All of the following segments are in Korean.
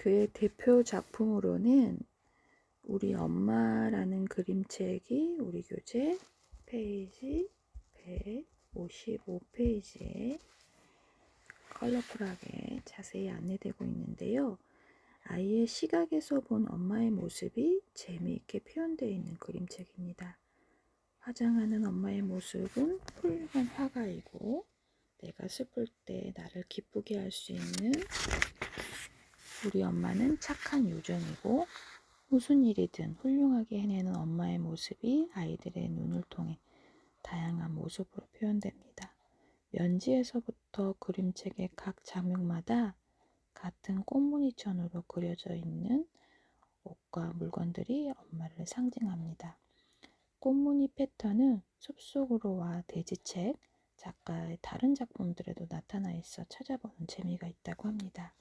그의 대표 작품으로는 우리 엄마라는 그림책이 우리 교재 페이지 155페이지에 컬러풀하게 자세히 안내되고 있는데요. 아이의 시각에서 본 엄마의 모습이 재미있게 표현되어 있는 그림책입니다. 화장하는 엄마의 모습은 훌륭한 화가이고, 내가 슬플 때 나를 기쁘게 할 수 있는 우리 엄마는 착한 요정이고, 무슨 일이든 훌륭하게 해내는 엄마의 모습이 아이들의 눈을 통해 다양한 모습으로 표현됩니다. 면지에서부터 그림책의 각 장면마다 같은 꽃무늬천으로 그려져 있는 옷과 물건들이 엄마를 상징합니다. 꽃무늬 패턴은 숲속으로와 돼지책, 작가의 다른 작품들에도 나타나 있어 찾아보는 재미가 있다고 합니다.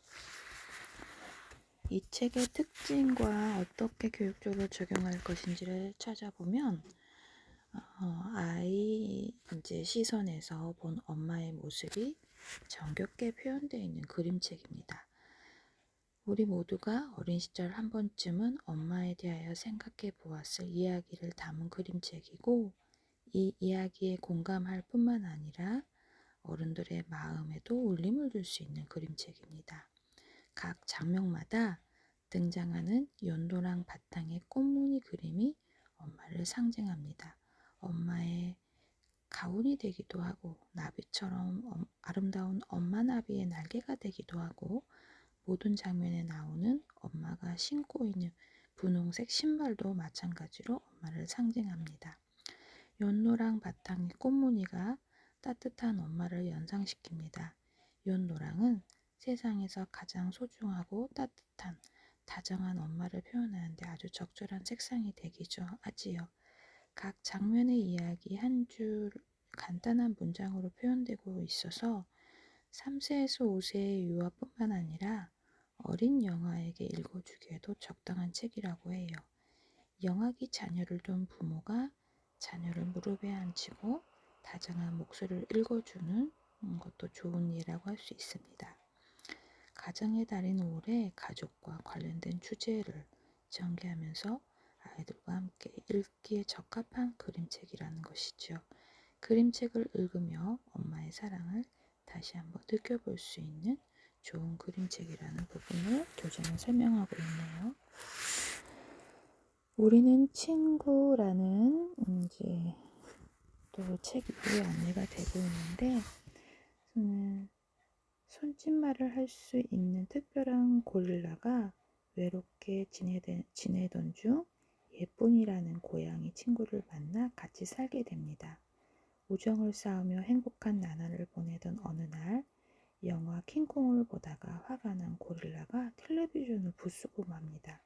이 책의 특징과 어떻게 교육적으로 적용할 것인지를 찾아보면 아이 시선에서 본 엄마의 모습이 정겹게 표현되어 있는 그림책입니다. 우리 모두가 어린 시절 한 번쯤은 엄마에 대하여 생각해 보았을 이야기를 담은 그림책이고, 이 이야기에 공감할 뿐만 아니라 어른들의 마음에도 울림을 줄 수 있는 그림책입니다. 각 장면마다 등장하는 연도랑 바탕의 꽃무늬 그림이 엄마를 상징합니다. 엄마의 가훈이 되기도 하고, 나비처럼 아름다운 엄마 나비의 날개가 되기도 하고, 모든 장면에 나오는 엄마가 신고 있는 분홍색 신발도 마찬가지로 엄마를 상징합니다. 연노랑 바탕의 꽃무늬가 따뜻한 엄마를 연상시킵니다. 연노랑은 세상에서 가장 소중하고 따뜻한 다정한 엄마를 표현하는데 아주 적절한 색상이 되기도 하지요. 각 장면의 이야기 한 줄 간단한 문장으로 표현되고 있어서 3세에서 5세의 유아뿐만 아니라 어린 영아에게 읽어주기에도 적당한 책이라고 해요. 영아기 자녀를 둔 부모가 자녀를 무릎에 앉히고 다정한 목소리를 읽어주는 것도 좋은 예라고 할 수 있습니다. 가정의 달인 5월에 가족과 관련된 주제를 전개하면서 아이들과 함께 읽기에 적합한 그림책이라는 것이죠. 그림책을 읽으며 엄마의 사랑을 다시 한번 느껴볼 수 있는 좋은 그림책이라는 부분을 교재는 설명하고 있네요. 우리는 친구라는 또 책 위에 안내가 되고 있는데, 손짓말을 할 수 있는 특별한 고릴라가 외롭게 지내던 중 예쁜이라는 고양이 친구를 만나 같이 살게 됩니다. 우정을 쌓으며 행복한 나날을 보내던 어느 날, 영화 킹콩을 보다가 화가 난 고릴라가 텔레비전을 부수고 맙니다.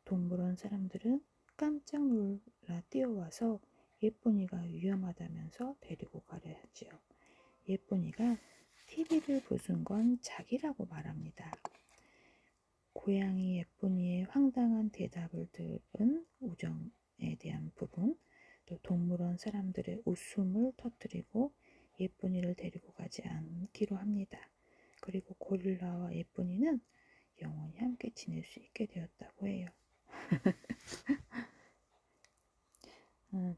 동물원 사람들은 깜짝 놀라 뛰어와서 예쁜이가 위험하다면서 데리고 가려 하지요. 예쁜이가 TV를 부순 건 자기라고 말합니다. 고양이 예쁜이의 황당한 대답을 들은 우정에 대한 부분, 또 동물원 사람들의 웃음을 터뜨리고 예쁜이를 데리고 가지 않기로 합니다. 그리고 고릴라와 예쁜이는 영원히 함께 지낼 수 있게 되었다고 해요.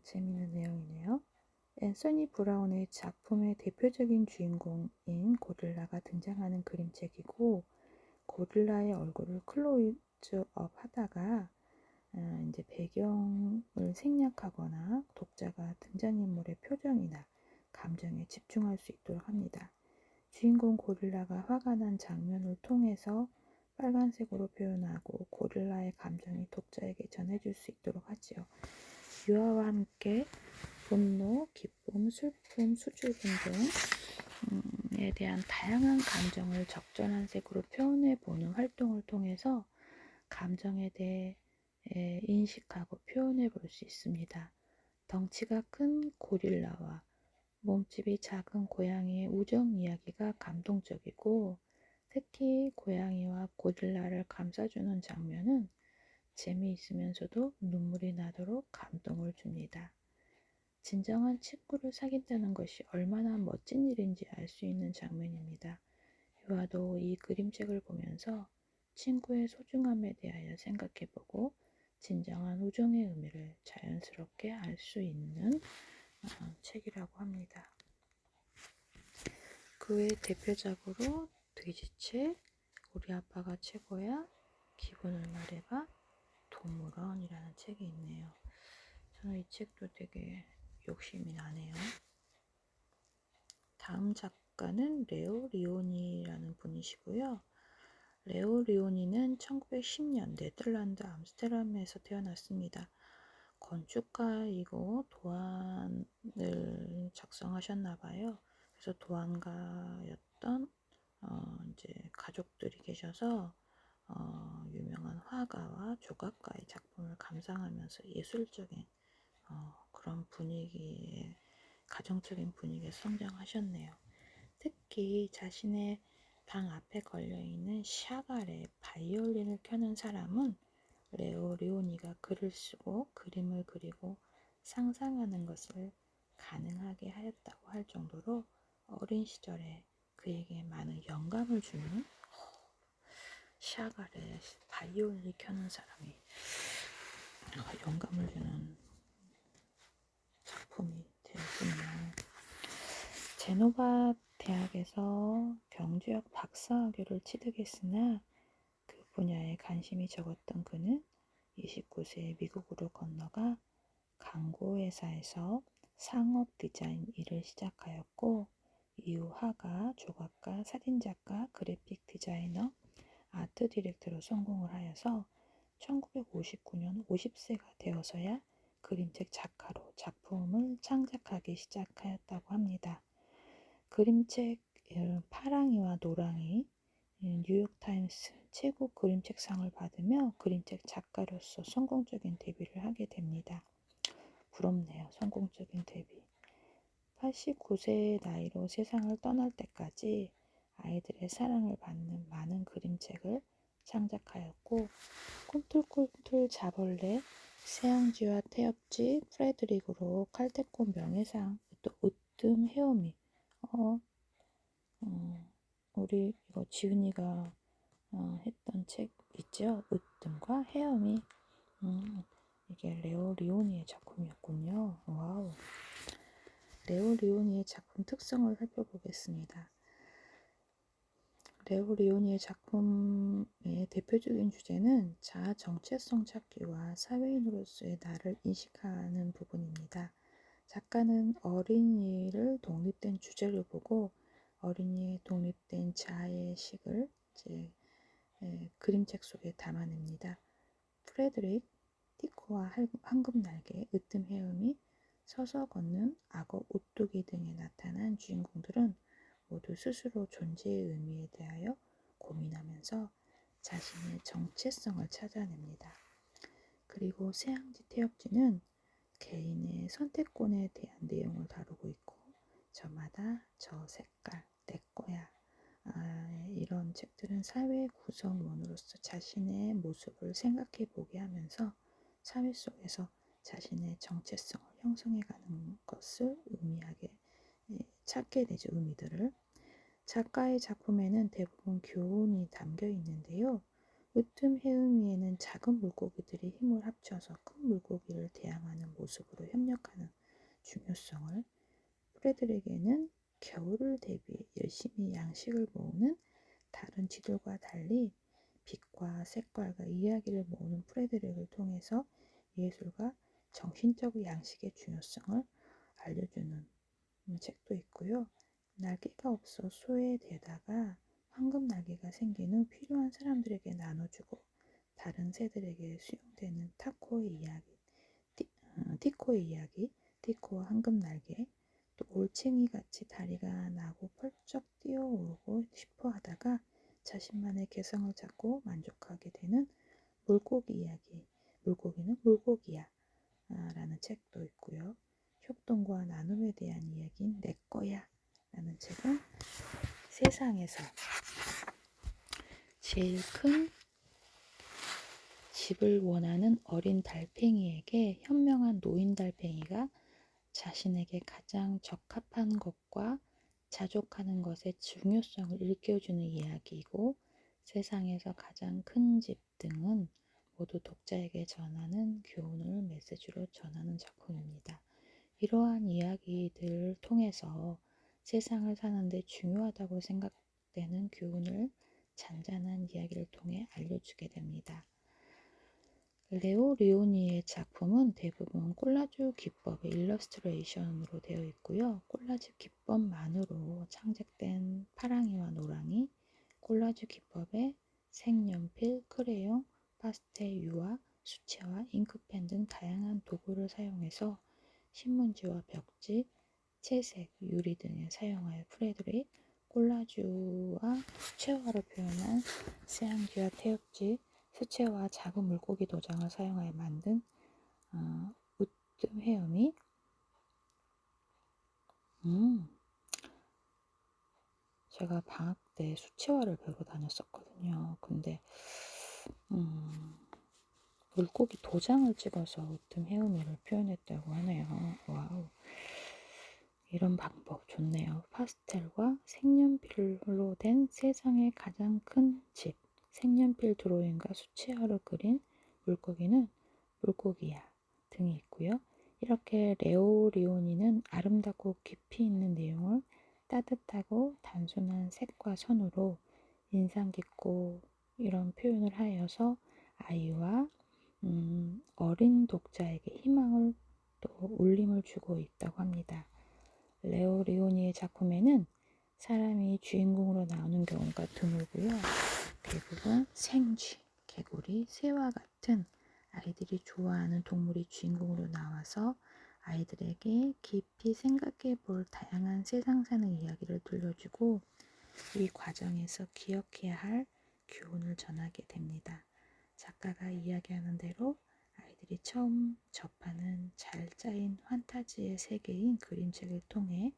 재미있는 내용이네요. 앤서니 브라운의 작품의 대표적인 주인공인 고릴라가 등장하는 그림책이고, 고릴라의 얼굴을 클로즈업 하다가 배경을 생략하거나 독자가 등장인물의 표정이나 감정에 집중할 수 있도록 합니다. 주인공 고릴라가 화가 난 장면을 통해서 빨간색으로 표현하고 고릴라의 감정이 독자에게 전해질 수 있도록 하지요. 유아와 함께 분노, 기쁨, 슬픔, 수줍음 등에 대한 다양한 감정을 적절한 색으로 표현해 보는 활동을 통해서 감정에 대해 인식하고 표현해 볼 수 있습니다. 덩치가 큰 고릴라와 몸집이 작은 고양이의 우정 이야기가 감동적이고, 특히 고양이와 고릴라를 감싸주는 장면은 재미있으면서도 눈물이 나도록 감동을 줍니다. 진정한 친구를 사귄다는 것이 얼마나 멋진 일인지 알 수 있는 장면입니다. 유아도 이 그림책을 보면서 친구의 소중함에 대하여 생각해보고 진정한 우정의 의미를 자연스럽게 알 수 있는 책이라고 합니다. 그 외 대표작으로 돼지책, 우리 아빠가 최고야, 기분을 말해봐, 동물원이라는 책이 있네요. 저는 이 책도 되게 욕심이 나네요. 다음 작가는 레오 리오니라는 분이시고요. 레오 리오니는 1910년 네덜란드 암스테르담에서 태어났습니다. 건축가이고 도안을 작성하셨나봐요. 그래서 도안가였던 이제 가족들이 계셔서 유명한 화가와 조각가의 작품을 감상하면서 예술적인 그런 분위기에 가정적인 분위기에서 성장하셨네요. 특히 자신의 방 앞에 걸려있는 샤갈의 바이올린을 켜는 사람은 레오 리오니가 글을 쓰고 그림을 그리고 상상하는 것을 가능하게 하였다고 할 정도로 어린 시절에 그에게 많은 영감을 주는 샤갈의 바이올린을 켜는 사람이 영감을 주는 작품이 되었군요. 제노바 대학에서 경제학 박사학위를 취득했으나 그 분야에 관심이 적었던 그는 29세에 미국으로 건너가 광고회사에서 상업 디자인 일을 시작하였고 이후 화가, 조각가, 사진작가, 그래픽 디자이너, 아트 디렉터로 성공을 하여서 1959년 50세가 되어서야 그림책 작가로 작품을 창작하기 시작하였다고 합니다. 그림책 파랑이와 노랑이 뉴욕타임스 최고 그림책상을 받으며 그림책 작가로서 성공적인 데뷔를 하게 됩니다. 부럽네요. 성공적인 데뷔. 89세의 나이로 세상을 떠날 때까지 아이들의 사랑을 받는 많은 그림책을 창작하였고 꿈틀꿈틀 자벌레, 새양쥐와 태엽쥐, 프레드릭으로 칼테코 명예상, 또 으뜸 헤어미 우리 이거 지은이가 했던 책 있죠? 으뜸과 헤어미. 이게 레오 리오니의 작품이었군요. 와우. 레오 리오니의 작품 특성을 살펴보겠습니다. 레오 리오니의 작품의 대표적인 주제는 자아 정체성 찾기와 사회인으로서의 나를 인식하는 부분입니다. 작가는 어린이를 독립된 주제로 보고 어린이의 독립된 자아의식을 그림책 속에 담아냅니다. 프레드릭, 티코와 황금날개, 으뜸 헤엄이, 서서 걷는 악어 오뚜기 등에 나타난 주인공들은 모두 스스로 존재의 의미에 대하여 고민하면서 자신의 정체성을 찾아냅니다. 그리고 새양쥐 태엽쥐는 개인의 선택권에 대한 내용을 다루고 있고 저마다 저 색깔 내 거야 이런 책들은 사회 구성원으로서 자신의 모습을 생각해 보게 하면서 사회 속에서 자신의 정체성을 형성해가는 것을 의미하게 찾게 되죠. 의미들을. 작가의 작품에는 대부분 교훈이 담겨 있는데요. 으뜸 헤음위에는 작은 물고기들이 힘을 합쳐서 큰 물고기를 대항하는 모습으로 협력하는 중요성을, 프레드릭에는 겨울을 대비해 열심히 양식을 모으는 다른 쥐들과 달리 빛과 색깔과 이야기를 모으는 프레드릭을 통해서 예술과 정신적 양식의 중요성을 알려주는 책도 있고요. 날개가 없어 소외되다가 황금 날개가 생긴 후 필요한 사람들에게 나눠주고 다른 새들에게 수용되는 티코의 이야기, 티코와 황금 날개, 또 올챙이같이 다리가 나고 펄쩍 뛰어오르고 싶어 하다가 자신만의 개성을 찾고 만족하게 되는 물고기 이야기, 물고기는 물고기야 라는 책도 있고요. 협동과 나눔에 대한 이야기인 내 거야 라는 책은 세상에서 제일 큰 집을 원하는 어린 달팽이에게 현명한 노인 달팽이가 자신에게 가장 적합한 것과 자족하는 것의 중요성을 일깨워주는 이야기이고 세상에서 가장 큰 집 등은 모두 독자에게 전하는 교훈을 메시지로 전하는 작품입니다. 이러한 이야기들을 통해서 세상을 사는데 중요하다고 생각되는 교훈을 잔잔한 이야기를 통해 알려주게 됩니다. 레오 리오니의 작품은 대부분 콜라주 기법의 일러스트레이션으로 되어 있고요. 콜라주 기법만으로 창작된 파랑이와 노랑이 콜라주 기법의 색연필, 크레용, 파스텔 유화, 수채화, 잉크펜 등 다양한 도구를 사용해서 신문지와 벽지, 채색, 유리 등에 사용하여 프레드릭 콜라주와 수채화로 표현한 세안기와 태엽지, 수채화 작은 물고기 도장을 사용하여 만든 우뜸 헤엄이 제가 방학 때 수채화를 배우러 다녔었거든요. 근데 물고기 도장을 찍어서 우뜸 헤엄이를 표현했다고 하네요. 와우. 이런 방법 좋네요. 파스텔과 색연필로 된 세상의 가장 큰 집. 색연필 드로잉과 수채화로 그린 물고기는 물고기야 등이 있고요. 이렇게 레오 리오니는 아름답고 깊이 있는 내용을 따뜻하고 단순한 색과 선으로 인상 깊고 이런 표현을 하여서 아이와 어린 독자에게 희망을 또 울림을 주고 있다고 합니다. 레오 리오니의 작품에는 사람이 주인공으로 나오는 경우가 드물고요. 대부분 생쥐, 개구리, 새와 같은 아이들이 좋아하는 동물이 주인공으로 나와서 아이들에게 깊이 생각해 볼 다양한 세상 사는 이야기를 들려주고 이 과정에서 기억해야 할 교훈을 전하게 됩니다. 작가가 이야기하는 대로 아이들이 처음 접하는 잘 짜인 판타지의 세계인 그림책을 통해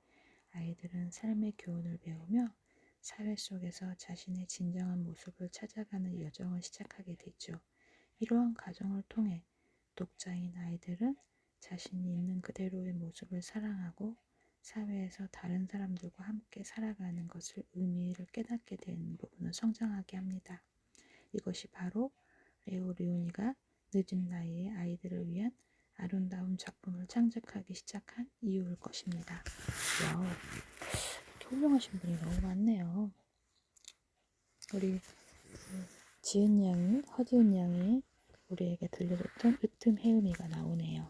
아이들은 삶의 교훈을 배우며 사회 속에서 자신의 진정한 모습을 찾아가는 여정을 시작하게 되죠. 이러한 과정을 통해 독자인 아이들은 자신이 있는 그대로의 모습을 사랑하고 사회에서 다른 사람들과 함께 살아가는 것을 의미를 깨닫게 되는 부분을 성장하게 합니다. 이것이 바로 레오 리오니가 늦은 나이에 아이들을 위한 아름다운 작품을 창작하기 시작한 이유일 것입니다. 와우, 훌륭하신 분이 너무 많네요. 우리 지은 양이, 허지은 양이 우리에게 들려줬던 으뜸 헤음이가 나오네요.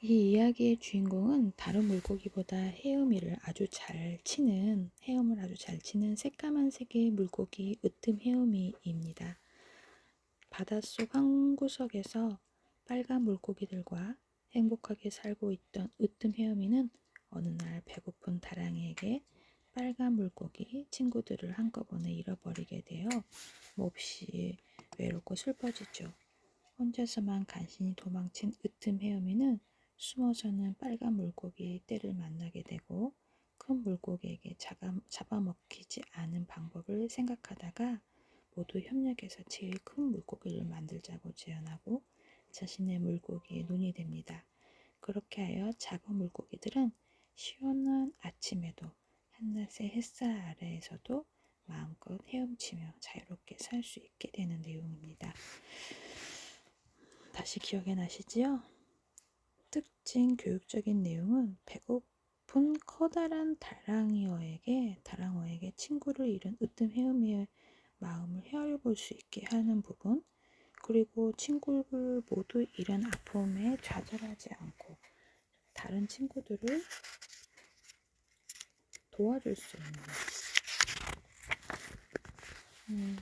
이 이야기의 주인공은 다른 물고기보다 헤엄을 아주 잘 치는 새까만 색의 물고기 으뜸 헤엄이입니다. 바닷속 한 구석에서 빨간 물고기들과 행복하게 살고 있던 으뜸 헤엄이는 어느 날 배고픈 다랑이에게 빨간 물고기 친구들을 한꺼번에 잃어버리게 되어 몹시 외롭고 슬퍼지죠. 혼자서만 간신히 도망친 으뜸 헤엄이는 숨어서는 빨간 물고기 떼를 만나게 되고 큰 물고기에게 잡아먹히지 않은 방법을 생각하다가 모두 협력해서 제일 큰 물고기를 만들자고 제안하고 자신의 물고기에 눈이 됩니다. 그렇게 하여 작은 물고기들은 시원한 아침에도 한낮의 햇살 아래에서도 마음껏 헤엄치며 자유롭게 살 수 있게 되는 내용입니다. 다시 기억이 나시지요? 특징 교육적인 내용은 배고픈 커다란 다랑어에게 친구를 잃은 으뜸 헤엄이의 마음을 헤아려 볼 수 있게 하는 부분, 그리고 친구를 모두 잃은 아픔에 좌절하지 않고 다른 친구들을 도와줄 수 있는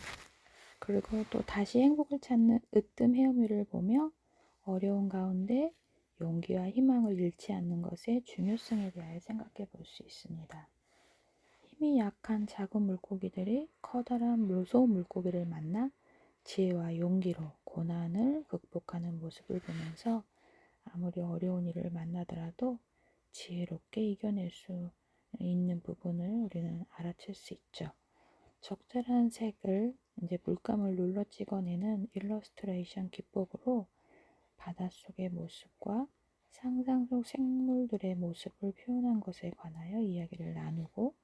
그리고 또 다시 행복을 찾는 으뜸 헤엄이를 보며 어려운 가운데 용기와 희망을 잃지 않는 것의 중요성에 대하여 생각해 볼 수 있습니다. 힘이 약한 작은 물고기들이 커다란 무서운 물고기를 만나 지혜와 용기로 고난을 극복하는 모습을 보면서 아무리 어려운 일을 만나더라도 지혜롭게 이겨낼 수 있는 부분을 우리는 알아챌 수 있죠. 적절한 색을 물감을 눌러 찍어내는 일러스트레이션 기법으로 바닷속의 모습과 상상 속 생물들의 모습을 표현한 것에 관하여 이야기를 나누고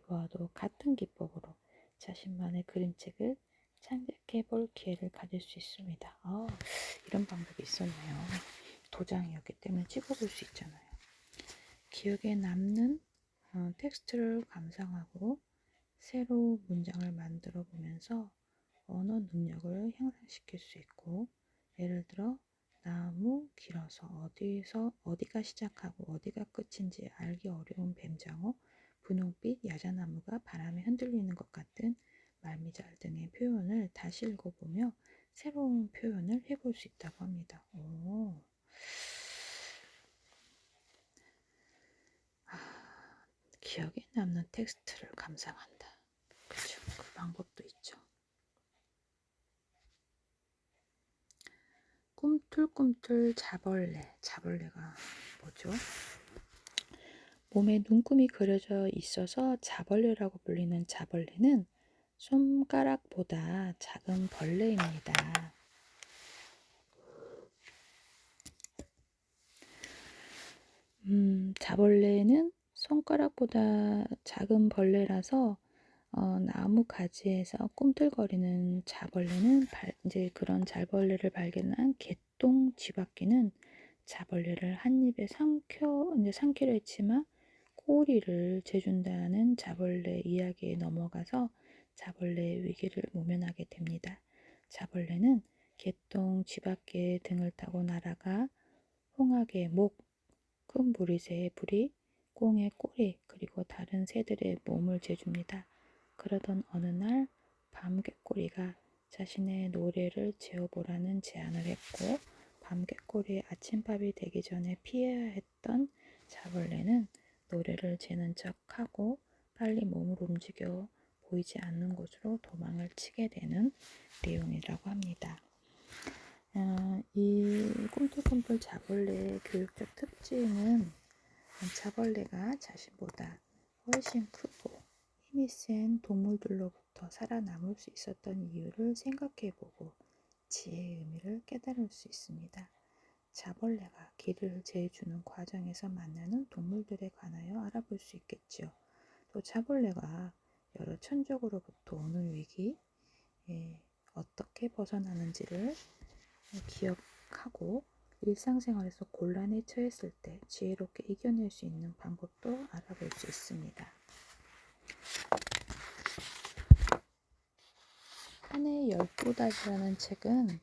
이와도 같은 기법으로 자신만의 그림책을 창작해 볼 기회를 가질 수 있습니다. 이런 방법이 있었네요. 도장이었기 때문에 찍어볼 수 있잖아요. 기억에 남는 텍스트를 감상하고 새로 문장을 만들어 보면서 언어 능력을 향상시킬 수 있고, 예를 들어 나무 길어서 어디가 시작하고 어디가 끝인지 알기 어려운 뱀장어, 분홍빛 야자나무가 바람에 흔들리는 것 같은 말미잘 등의 표현을 다시 읽어보며 새로운 표현을 해볼 수 있다고 합니다. 기억에 남는 텍스트를 감상한다. 그렇죠. 그 방법도 있죠. 꿈틀꿈틀 자벌레. 자벌레가 뭐죠? 몸에 눈금이 그려져 있어서 자벌레라고 불리는 자벌레는 손가락보다 작은 벌레입니다. 자벌레는 손가락보다 작은 벌레라서 나무 가지에서 꿈틀거리는 자벌레는 이제 그런 자벌레를 발견한 개똥 쥐바퀴는 자벌레를 한 입에 삼키려 했지만 꼬리를 재준다는 자벌레 이야기에 넘어가서 자벌레의 위기를 모면하게 됩니다. 자벌레는 개똥 쥐바퀴의 등을 타고 날아가 홍학의 목, 큰 무리새의 부리, 꽁의 꼬리, 그리고 다른 새들의 몸을 재줍니다. 그러던 어느 날 밤개꼬리가 자신의 노래를 재어보라는 제안을 했고, 밤개꼬리의 아침밥이 되기 전에 피해야 했던 자벌레는 노래를 재는 척하고 빨리 몸을 움직여 보이지 않는 곳으로 도망을 치게 되는 내용이라고 합니다. 이 꿈틀꿈틀 자벌레의 교육적 특징은 자벌레가 자신보다 훨씬 크고 힘이 센 동물들로부터 살아남을 수 있었던 이유를 생각해보고 지혜의 의미를 깨달을 수 있습니다. 자벌레가 길을 재주는 과정에서 만나는 동물들에 관하여 알아볼 수 있겠죠. 또 자벌레가 여러 천적으로부터 오는 위기, 어떻게 벗어나는지를 기억하고 일상생활에서 곤란에 처했을 때 지혜롭게 이겨낼 수 있는 방법도 알아볼 수 있습니다. 한 해 12달이라는 책은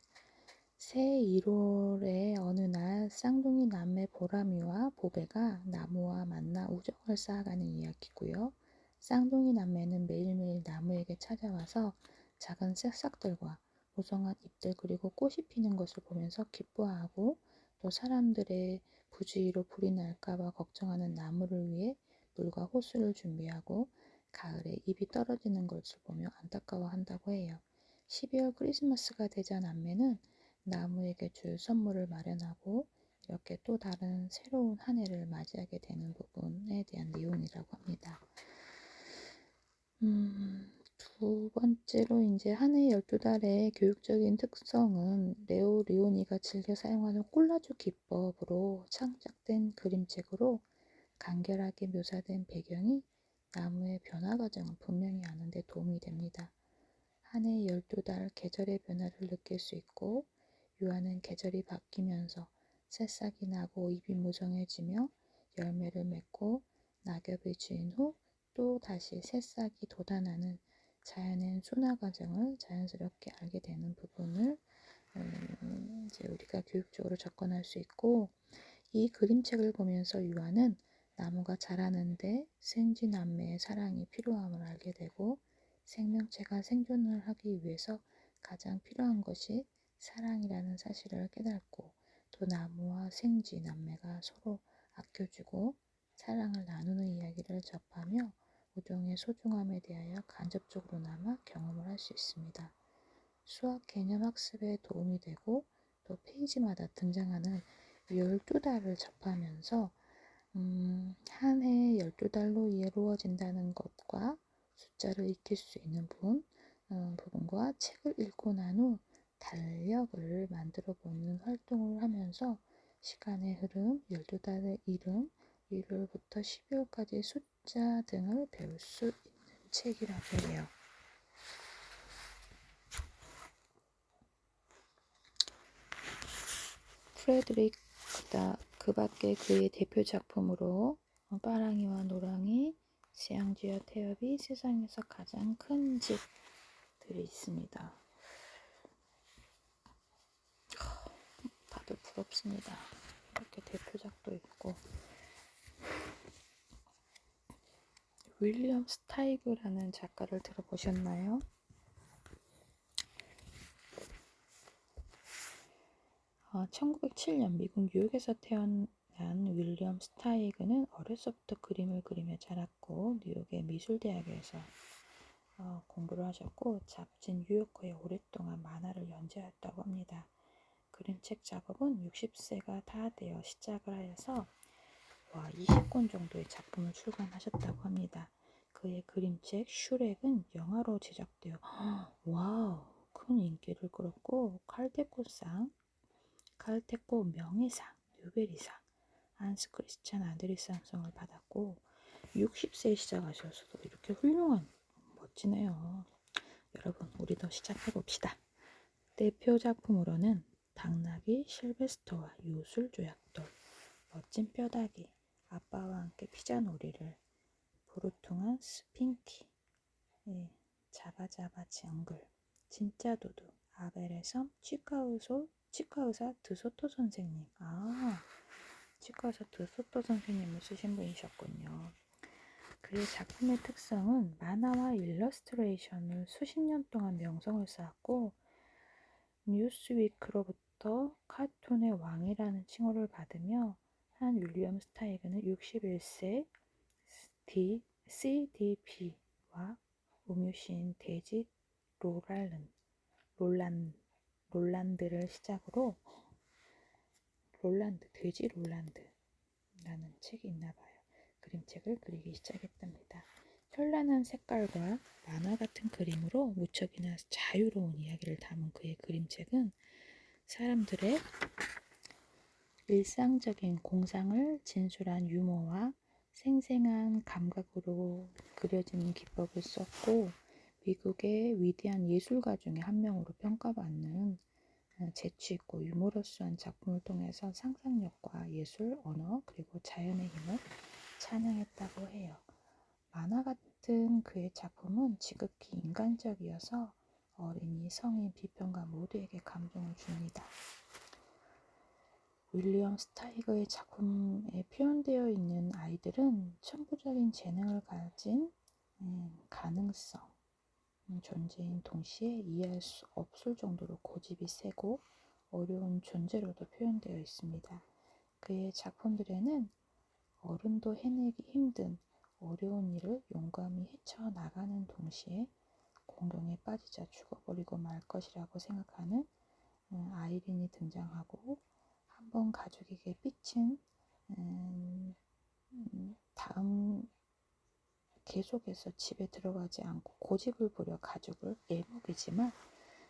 새 1월의 어느 날 쌍둥이 남매 보람이와 보배가 나무와 만나 우정을 쌓아가는 이야기고요. 쌍둥이 남매는 매일매일 나무에게 찾아와서 작은 새싹들과 보송한 잎들 그리고 꽃이 피는 것을 보면서 기뻐하고, 또 사람들의 부주의로 불이 날까봐 걱정하는 나무를 위해 물과 호수를 준비하고 가을에 잎이 떨어지는 것을 보며 안타까워한다고 해요. 12월 크리스마스가 되자 남매는 나무에게 줄 선물을 마련하고 이렇게 또 다른 새로운 한 해를 맞이하게 되는 부분에 대한 내용이라고 합니다. 두 번째로 이제 한 해 12달의 교육적인 특성은 레오 리오니가 즐겨 사용하는 콜라주 기법으로 창작된 그림책으로 간결하게 묘사된 배경이 나무의 변화 과정을 분명히 아는 데 도움이 됩니다. 한 해 12달 계절의 변화를 느낄 수 있고, 유아는 계절이 바뀌면서 새싹이 나고 잎이 무성해지며 열매를 맺고 낙엽이 지은 후 또 다시 새싹이 돋아나는 자연의 순화 과정을 자연스럽게 알게 되는 부분을 이제 우리가 교육적으로 접근할 수 있고, 이 그림책을 보면서 유아는 나무가 자라는데 생쥐남매의 사랑이 필요함을 알게 되고, 생명체가 생존을 하기 위해서 가장 필요한 것이 사랑이라는 사실을 깨닫고, 또 나무와 생쥐남매가 서로 아껴주고 사랑을 나누는 이야기를 접하며 우정의 소중함에 대하여 간접적으로나마 경험을 할 수 있습니다. 수학 개념 학습에 도움이 되고, 또 페이지마다 등장하는 12달을 접하면서 한 해 12달로 이루어진다는 것과 숫자를 익힐 수 있는 부분과 책을 읽고 난 후 달력을 만들어 보는 활동을 하면서 시간의 흐름, 12달의 이름, 1월부터 12월까지 숫자 등을 배울 수 있는 책이라고 해요. 프레드릭 그 밖에 그의 대표 작품으로 빠랑이와 노랑이, 지향지와 태엽이 세상에서 가장 큰 집들이 있습니다. 다들 부럽습니다. 이렇게 대표작도 있고. 윌리엄 스타이그라는 작가를 들어보셨나요? 1907년 미국 뉴욕에서 태어난 윌리엄 스타이그는 어려서부터 그림을 그리며 자랐고 뉴욕의 미술대학에서 공부를 하셨고 잡진 뉴요커에 오랫동안 만화를 연재하였다고 합니다. 그림책 작업은 60세가 다 되어 시작을 하여서 20권 정도의 작품을 출간하셨다고 합니다. 그의 그림책 슈렉은 영화로 제작되어 큰 인기를 끌었고 칼테코 명예상, 노벨이상, 한스 크리스찬 안데르센상을 받았고 60세에 시작하셔서도 이렇게 훌륭한 멋지네요. 여러분 우리도 시작해봅시다. 대표 작품으로는 당나귀 실베스터와 요술조약돌, 멋진 뼈다귀, 아빠와 함께 피자놀이를, 부르퉁한 스핑키, 자바자바 정글, 진짜 도둑, 아벨의 섬, 치과의사 드소토 선생님. 치과의사 드소토 선생님을 쓰신 분이셨군요. 그의 작품의 특성은 만화와 일러스트레이션을 수십 년 동안 명성을 쌓았고 뉴스위크로부터 카툰의 왕이라는 칭호를 받으며 한 윌리엄 스타이그는 61세 CDP와 우뮤시인 데지 롤란드를 시작으로 돼지 롤란드라는 책이 있나봐요. 그림책을 그리기 시작했답니다. 현란한 색깔과 만화 같은 그림으로 무척이나 자유로운 이야기를 담은 그의 그림책은 사람들의 일상적인 공상을 진솔한 유머와 생생한 감각으로 그려지는 기법을 썼고 미국의 위대한 예술가 중에 한 명으로 평가받는 재치있고 유머러스한 작품을 통해서 상상력과 예술, 언어, 그리고 자연의 힘을 찬양했다고 해요. 만화 같은 그의 작품은 지극히 인간적이어서 어린이, 성인, 비평가 모두에게 감동을 줍니다. 윌리엄 스타이그의 작품에 표현되어 있는 아이들은 천부적인 재능을 가진 가능성, 존재인 동시에 이해할 수 없을 정도로 고집이 세고 어려운 존재로도 표현되어 있습니다. 그의 작품들에는 어른도 해내기 힘든 어려운 일을 용감히 헤쳐나가는 동시에 공경에 빠지자 죽어버리고 말 것이라고 생각하는 아이린이 등장하고 한번 가족에게 삐친 다음 계속해서 집에 들어가지 않고 고집을 부려 가족을 애먹이지만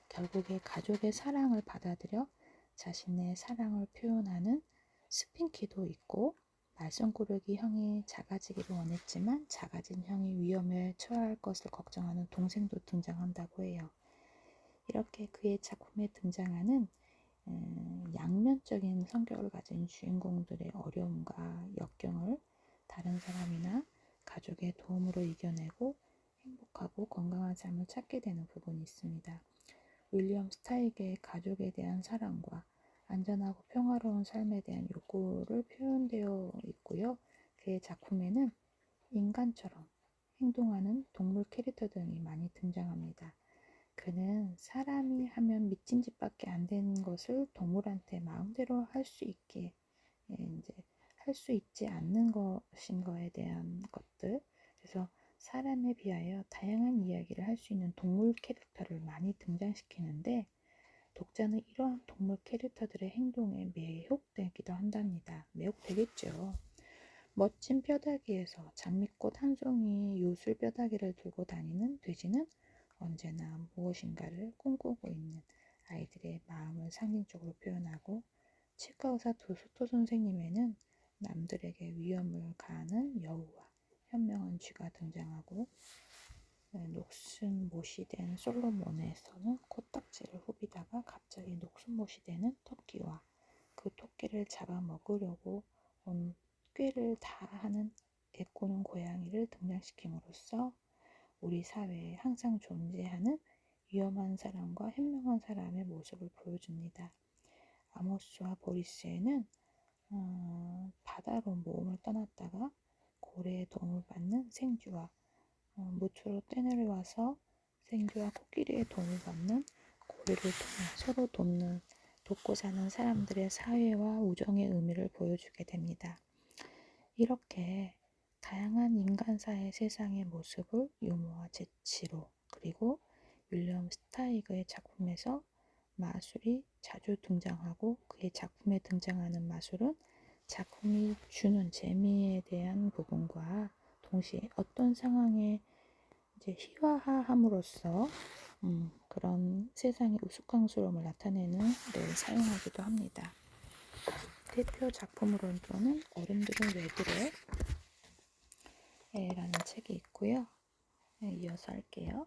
결국에 가족의 사랑을 받아들여 자신의 사랑을 표현하는 스핑키도 있고 말썽꾸러기 형이 작아지기를 원했지만 작아진 형이 위험에 처할 것을 걱정하는 동생도 등장한다고 해요. 이렇게 그의 작품에 등장하는 양면적인 성격을 가진 주인공들의 어려움과 역경을 다른 사람이나 가족의 도움으로 이겨내고 행복하고 건강한 삶을 찾게 되는 부분이 있습니다. 윌리엄 스타이그의 가족에 대한 사랑과 안전하고 평화로운 삶에 대한 욕구를 표현되어 있고요. 그의 작품에는 인간처럼 행동하는 동물 캐릭터 등이 많이 등장합니다. 그는 사람이 하면 미친 짓밖에 안 되는 것을 동물한테 마음대로 할 수 있게 이제 할 수 있지 않는 것인 거에 대한 것들, 그래서 사람에 비하여 다양한 이야기를 할 수 있는 동물 캐릭터를 많이 등장시키는데 독자는 이러한 동물 캐릭터들의 행동에 매혹되기도 한답니다. 매혹되겠죠. 멋진 뼈다귀에서 장미꽃 한 송이 요술 뼈다귀를 들고 다니는 돼지는 언제나 무엇인가를 꿈꾸고 있는 아이들의 마음을 상징적으로 표현하고 치과의사 도수토 선생님에는 남들에게 위험을 가하는 여우와 현명한 쥐가 등장하고 녹슨못이 된 솔로몬에서는 코딱지를 후비다가 갑자기 녹슨못이 되는 토끼와 그 토끼를 잡아먹으려고 온 꾀를 다하는 애꾸는 고양이를 등장시킴으로써 우리 사회에 항상 존재하는 위험한 사람과 현명한 사람의 모습을 보여줍니다. 아모스와 보리스에는 바다로 모험을 떠났다가 고래의 도움을 받는 생쥐와 무초로 떼내려와서 생쥐와 코끼리의 도움을 받는 고래를 통해 서로 돕고 사는 사람들의 사회와 우정의 의미를 보여주게 됩니다. 이렇게 다양한 인간사의 세상의 모습을 유머와 재치로 그리고 윌리엄 스타이그의 작품에서 마술이 자주 등장하고 그의 작품에 등장하는 마술은 작품이 주는 재미에 대한 부분과 동시에 어떤 상황에 이제 희화화함으로써 그런 세상의 우스꽝스러움을 나타내는 데 사용하기도 합니다. 대표 작품으로는 어른들은 왜 그래? 라는 책이 있고요. 이어서 할게요.